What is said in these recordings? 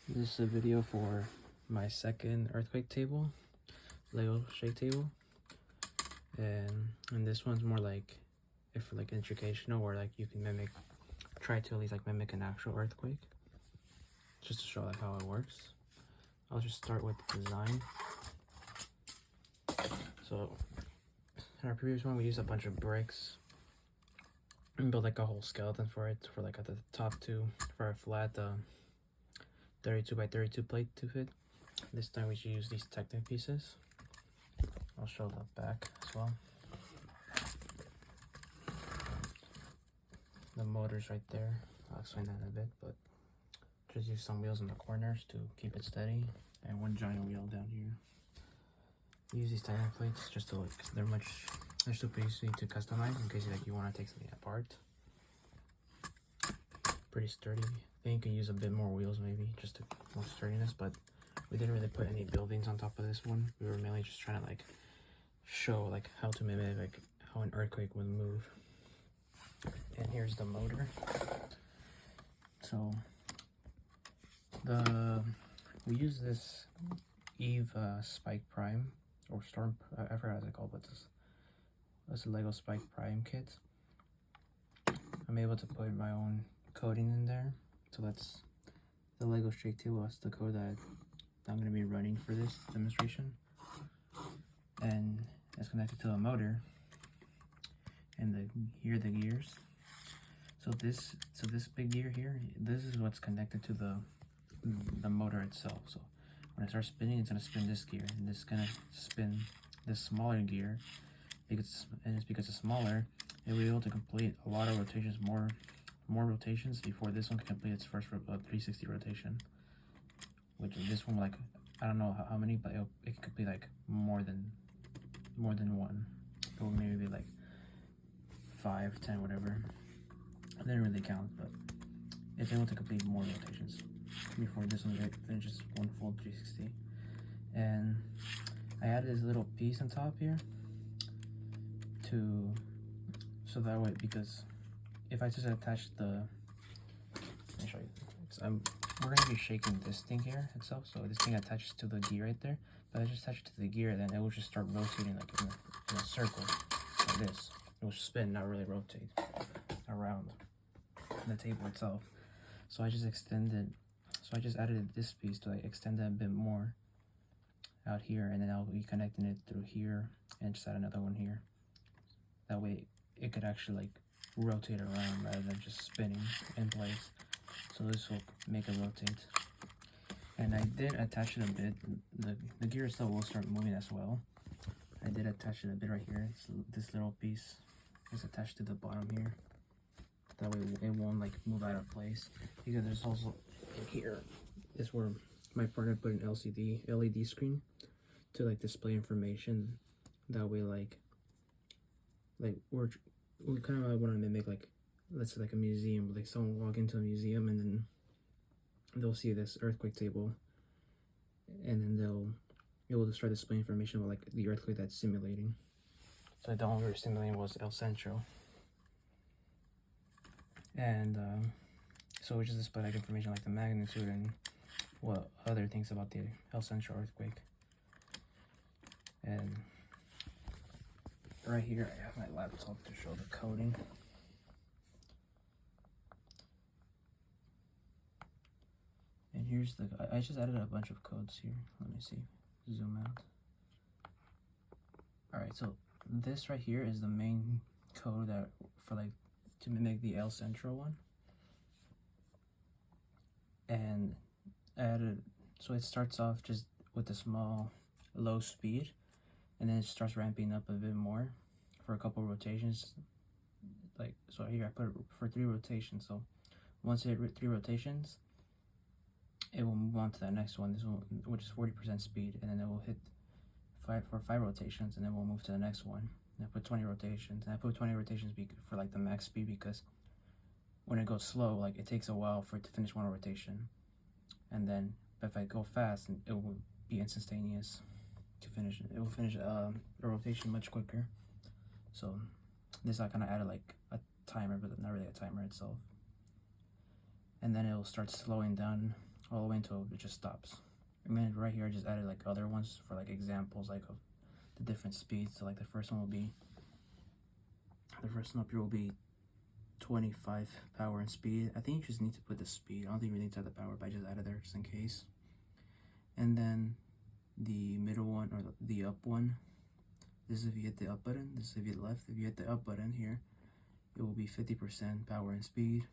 This is a video for my second earthquake table, Lego shake table, and this one's more like if like educational, where like you can try to at least like mimic an actual earthquake, just to show like how it works. I'll just start with the design. So in our previous one, we used a bunch of bricks and built like a whole skeleton for it, for like at the top two for a flat 32 by 32 plate to fit. This time we should use these Technic pieces. I'll show the back as well. The motor's right there. I'll explain that in a bit, but just use some wheels in the corners to keep it steady, and one giant wheel down here. Use these Technic plates just to they're super easy to customize in case like you want to take something apart. Pretty sturdy. I think you can use a bit more wheels maybe, just to more sturdiness, but we didn't really put any buildings on top of this one. We were mainly just trying to like show like how to mimic like how an earthquake would move. And here's the motor. So we use this Eve Spike Prime or Storm. I forgot what it's called, but this a Lego Spike Prime kit. I'm able to put my own coding in there. So that's the Lego shake table. That's the code that I'm going to be running for this demonstration, and it's connected to a motor. And here are the gears. So this big gear here, this is what's connected to the motor itself. So when it starts spinning, it's gonna spin this gear, and this is gonna spin this smaller gear. Because it's smaller, it will be able to complete a lot of rotations, more rotations before this one can complete its first 360 rotation. Which this one, like, I don't know how many, but it can complete like more than one. It will maybe be like 5, 10, whatever. I didn't really count, but it's able to complete more rotations before this one finishes one full 360. And I added this little piece on top here so that way, because if I just attach let me show you. We're gonna be shaking this thing here itself, so this thing attaches to the gear right there. But I just attach it to the gear, then it will just start rotating like in a circle like this. It will spin, not really rotate around the table itself. So I just added this piece to like extend that a bit more out here, and then I'll be connecting it through here and just add another one here. That way it could actually like rotate around rather than just spinning in place. So this will make it rotate. And I did attach it a bit. The gear itself will start moving as well. I did attach it a bit right here. So this little piece is attached to the bottom here. That way it won't like move out of place. Because there's also in here is where my partner put an LED screen to like display information. That way we kind of want to mimic like, let's say like a museum, like someone walk into a museum and then they'll see this earthquake table, and then it will start displaying information about like the earthquake that's simulating. So the one we were simulating was El Centro, and so we just display like information like the magnitude and what other things about the El Centro earthquake. And right here I have my laptop to show the coding. And here's I just added a bunch of codes here. Let me see, zoom out. Alright, so this right here is the main code that to mimic the El Centro one. And so it starts off just with a small low speed, and then it starts ramping up a bit more for a couple rotations. Like, so here I put it for 3 rotations. So once it hit 3 rotations, it will move on to that next one, which is 40% speed, and then it will hit 5 rotations, and then we'll move to the next one. And I put 20 rotations, and I put 20 rotations for like the max speed, because when it goes slow, like it takes a while for it to finish one rotation, and then if I go fast, it will be instantaneous to finish it. It will finish the rotation much quicker. So this I kind of added like a timer, but not really a timer itself. And then it will start slowing down all the way until it just stops. And then right here I just added like other ones for like examples like of the different speeds. So like the first one up here will be 25 power and speed. I think you just need to put the speed. I don't think you need to add the power, but I just added there just in case. And then the middle one, or the up one, this is if you hit the up button, this is if you hit left. If you hit the up button here, it will be 50% power and speed.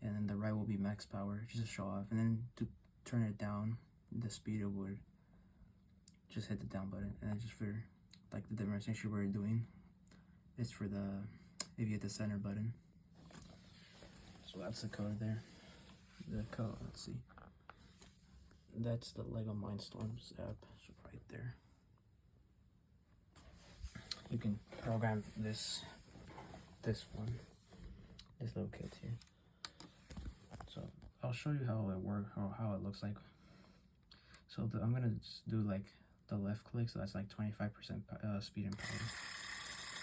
And then the right will be max power, just to show off. And then to turn it down, the speed, it would just hit the down button. And then just for like the demonstration we're doing, it's for the, if you hit the center button. So that's the code there. The code, let's see. That's the Lego Mindstorms app, so right there. You can program this one, this little kit here. So I'll show you how it works, or how it looks like. So I'm gonna just do like the left click, so that's like 25% speed and power.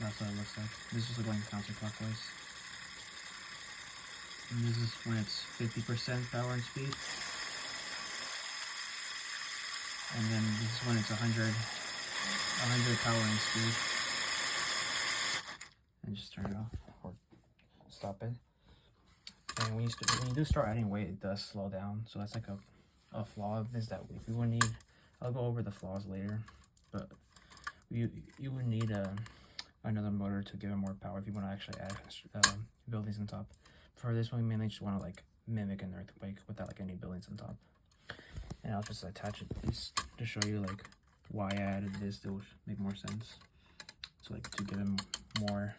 That's what it looks like. This is going counterclockwise. And this is when it's 50% power and speed. And then this is when it's 100 power and speed. And just turn it off or stop it. And when you do start adding weight, it does slow down. So that's like a flaw of this that if you would need, I'll go over the flaws later. But you would need another motor to give it more power if you want to actually add buildings on top. For this one, we mainly just want to like mimic an earthquake without like any buildings on top. And I'll just attach it this to show you like why I added this. It would make more sense. So like to give it more,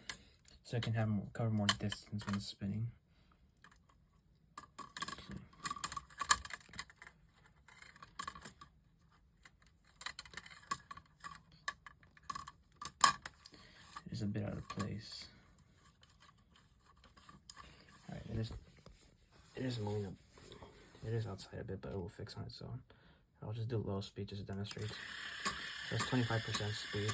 so it can have cover more distance when it's spinning. It's a bit out of place. Alright, it is moving up. It is outside a bit, but it will fix on its own. I'll just do low speed just to demonstrate. So that's 25% speed.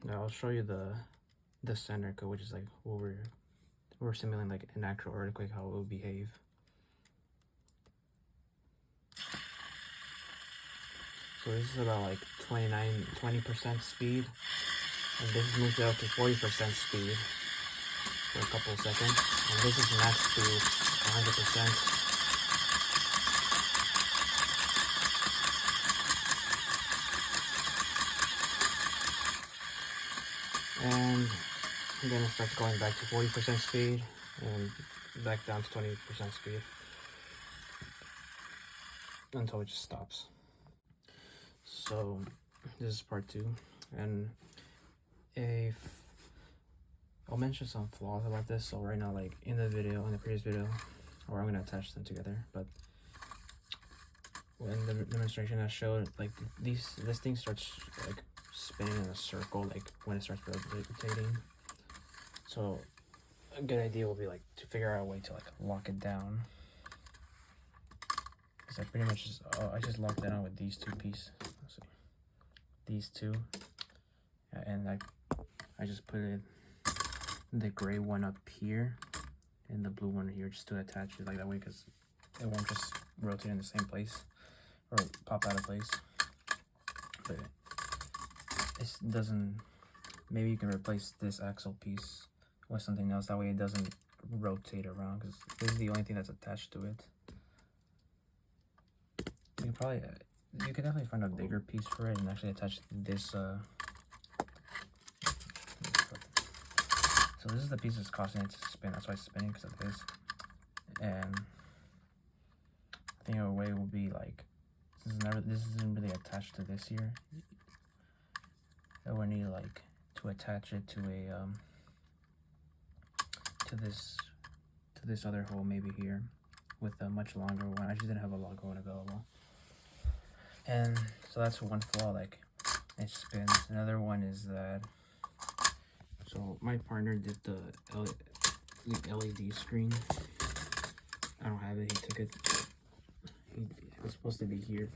Now I'll show you the center code, which is like what we're simulating like an actual earthquake, how it will behave. So this is about like 20% speed, and this moves it up to 40% speed for a couple of seconds, and this is max speed, 100%. And then it starts going back to 40% speed and back down to 20% speed until it just stops. So this is part 2, and I'll mention some flaws about this. So right now, like in the previous video, or I'm gonna attach them together, but in the demonstration I showed, like this thing starts like spinning in a circle like when it starts rotating. So a good idea will be like to figure out a way to like lock it down. Because I pretty much just I just locked it on with these two pieces. So these two, and I just put the gray one up here and the blue one here just to attach it like that way, because it won't just rotate in the same place or pop out of place. But it doesn't. Maybe you can replace this axle piece with something else, that way it doesn't rotate around, because this is the only thing that's attached to it. You could definitely find a bigger piece for it and actually attach this. So this is the piece that's causing it to spin. That's why it's spinning, because of this. And I think a way will be like, this isn't really attached to this here. I would need like to attach it to a to this other hole maybe here with a much longer one. I just didn't have a longer one available. And so that's one flaw, like it spins. Another one is that, so my partner did the LED screen. I don't have it, he took it. It was supposed to be here.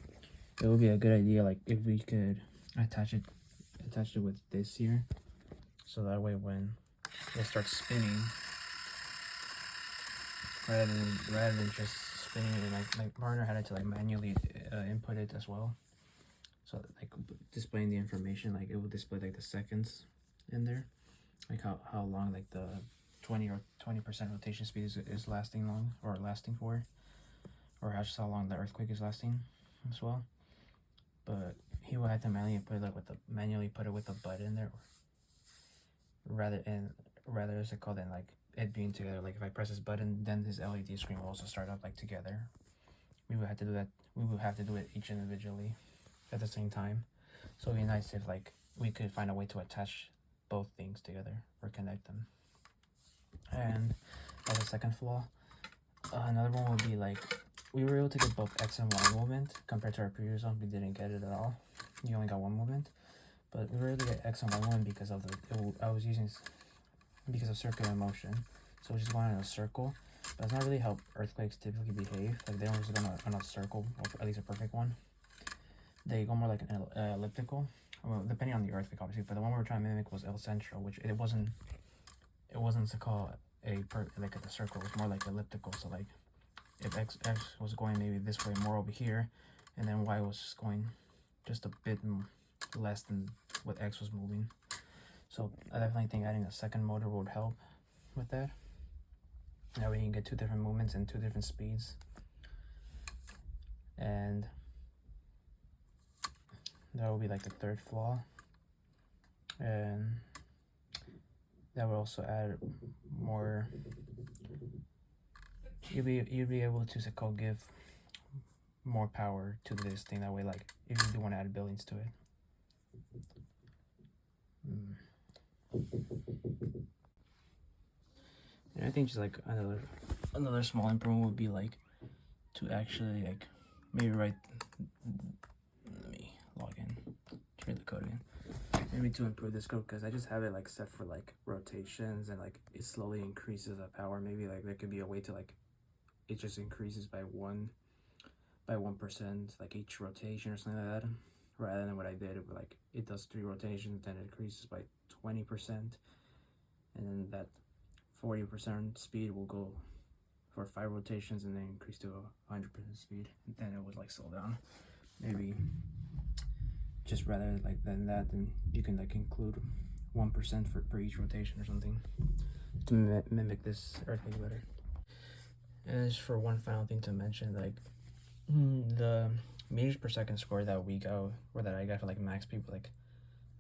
It would be a good idea like if we could attach it with this here, so that way when it starts spinning, rather than just spinning it. And my partner had to like manually input it as well. So like displaying the information, like it will display like the seconds in there, like how long like the 20% rotation speed is lasting long or lasting for, or how long the earthquake is lasting as well. But he will have to manually put it with a button there, rather is it called than like it being together. Like if I press this button, then this LED screen will also start up like together. We would have to do that. We would have to do it each individually at the same time. So it'd be nice if like we could find a way to attach both things together or connect them. And as a second flaw, another one would be like we were able to get both X and Y movement compared to our previous one. We didn't get it at all. You only got one movement, but we were able to get X and Y movement because of because of circular motion. So we just went in a circle. But that's not really how earthquakes typically behave. Like they don't just go on a circle, or at least a perfect one. They go more like an elliptical. Well, depending on the earthquake, obviously. But the one we were trying to mimic was El Centro, which it wasn't to call like a circle. It was more like elliptical. So like if X was going maybe this way more over here, and then Y was just going just a bit less than what X was moving. So I definitely think adding a second motor would help with that. That way you can get two different movements and two different speeds. And that would be like the third flaw. And that would also add more. You'd be able to give more power to this thing. That way, like if you do want to add buildings to it. And I think just like another small improvement would be like to actually like maybe write. Let me log in. Trade the code again. Maybe to improve this code, because I just have it like set for like rotations and like it slowly increases the power. Maybe like there could be a way to like it just increases by 1% like each rotation or something like that, rather than what I did like it does 3 rotations, then it increases by 20%, and then that 40% speed will go for 5 rotations and then increase to 100% speed, and then it would like slow down. Maybe just rather like than that, then you can like include 1% for each rotation or something to mimic this earthquake better. And as for one final thing to mention, like the meters per second score that we got, or that I got for like max speed, like,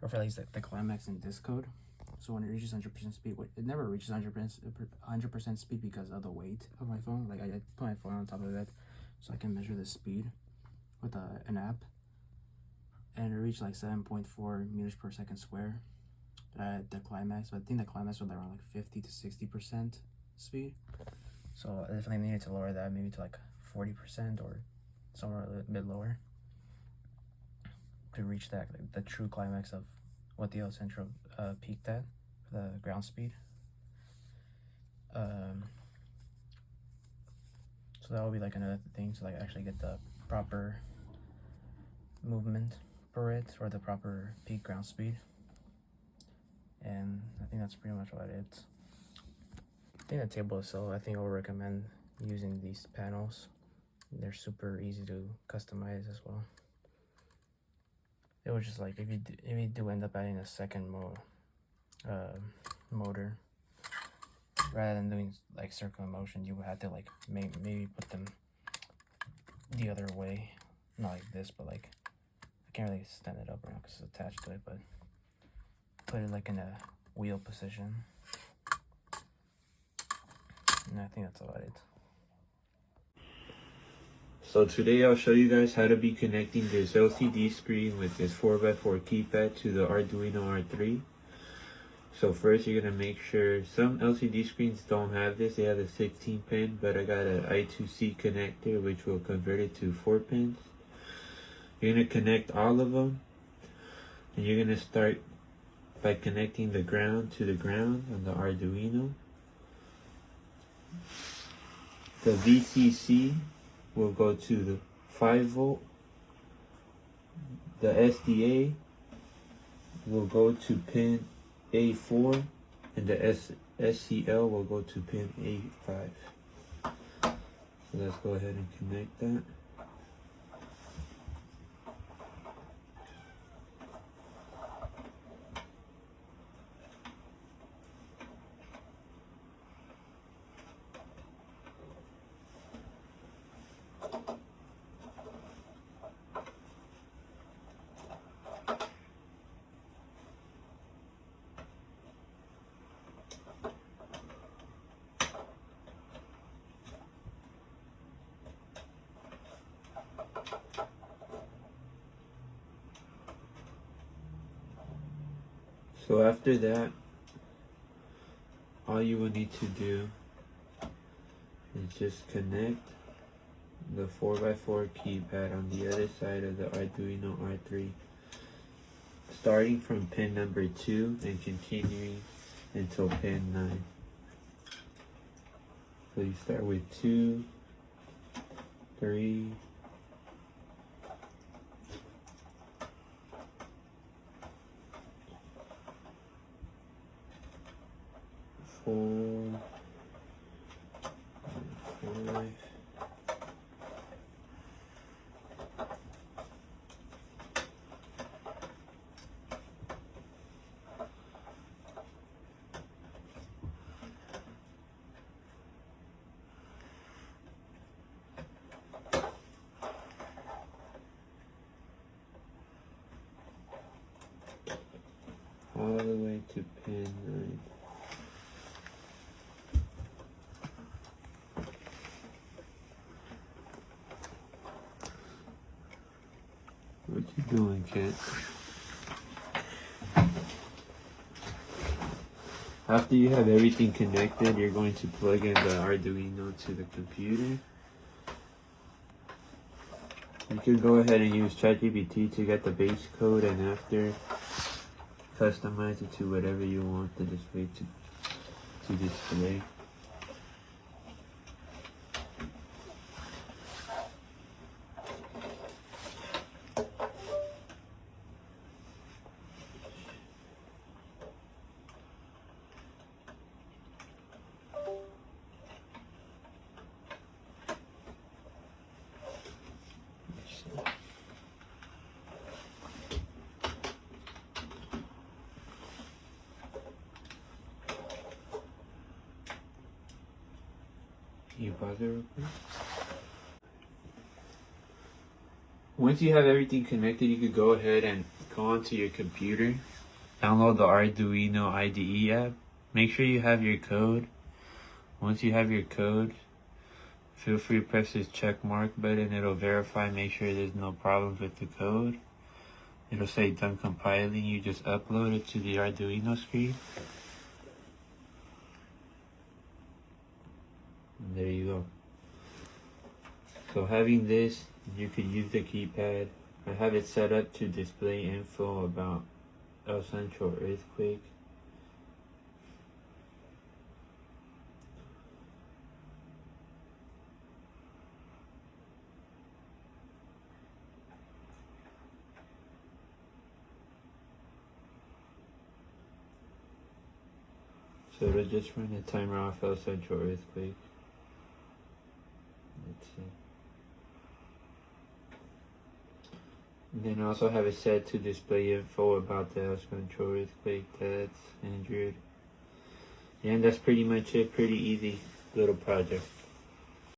or for at least the climax in this code. So when it reaches 100% speed, it never reaches 100% speed because of the weight of my phone. Like I put my phone on top of that so I can measure the speed with an app, and it reached like 7.4 meters per second square at the climax. But I think the climax was around like 50 to 60% speed. So I definitely needed to lower that maybe to like 40% or somewhere a bit lower to reach that like the true climax of what the El Centro peaked at for the ground speed. So that would be like another thing to like actually get the proper movement for it, or the proper peak ground speed. And I think that's pretty much what it is. I think the table itself, I think I would recommend using these panels. They're super easy to customize as well. It was just like if you do end up adding a second motor, rather than doing like circular motion, you would have to like maybe put them the other way, not like this, but like I can't really stand it up right now because it's attached to it, but put it like in a wheel position. And I think that's about it. So today I'll show you guys how to be connecting this LCD screen with this 4x4 keypad to the Arduino R3. So first you're going to make sure some LCD screens don't have this. They have a 16 pin, but I got an I2C connector which will convert it to 4 pins. You're going to connect all of them, and you're going to start by connecting the ground to the ground on the Arduino. The VCC will go to the 5 volt. The SDA will go to pin A4, and the SCL will go to pin A5. So let's go ahead and connect that. So after that, all you will need to do is just connect the 4x4 keypad on the other side of the Arduino R3, starting from pin number 2 and continuing until pin 9. So you start with 2, 3, 4, 5. All the way to pin 9. What you doing, kid? After you have everything connected, you're going to plug in the Arduino to the computer. You can go ahead and use ChatGPT to get the base code, and after customize it to whatever you want the display to display. You pause it real quick. Once you have everything connected, you could go ahead and go onto your computer, download the Arduino IDE app. Make sure you have your code. Once you have your code, feel free to press this check mark button. It'll verify, make sure there's no problems with the code. It'll say done compiling. You just upload it to the Arduino screen. And there you go. So having this, you could use the keypad. I have it set up to display info about El Centro earthquake. So it'll just run a timer off El Centro earthquake. Let's see. And then I also have it set to display info about the El Centro earthquake, deaths, injured. And that's pretty much it. Pretty easy little project.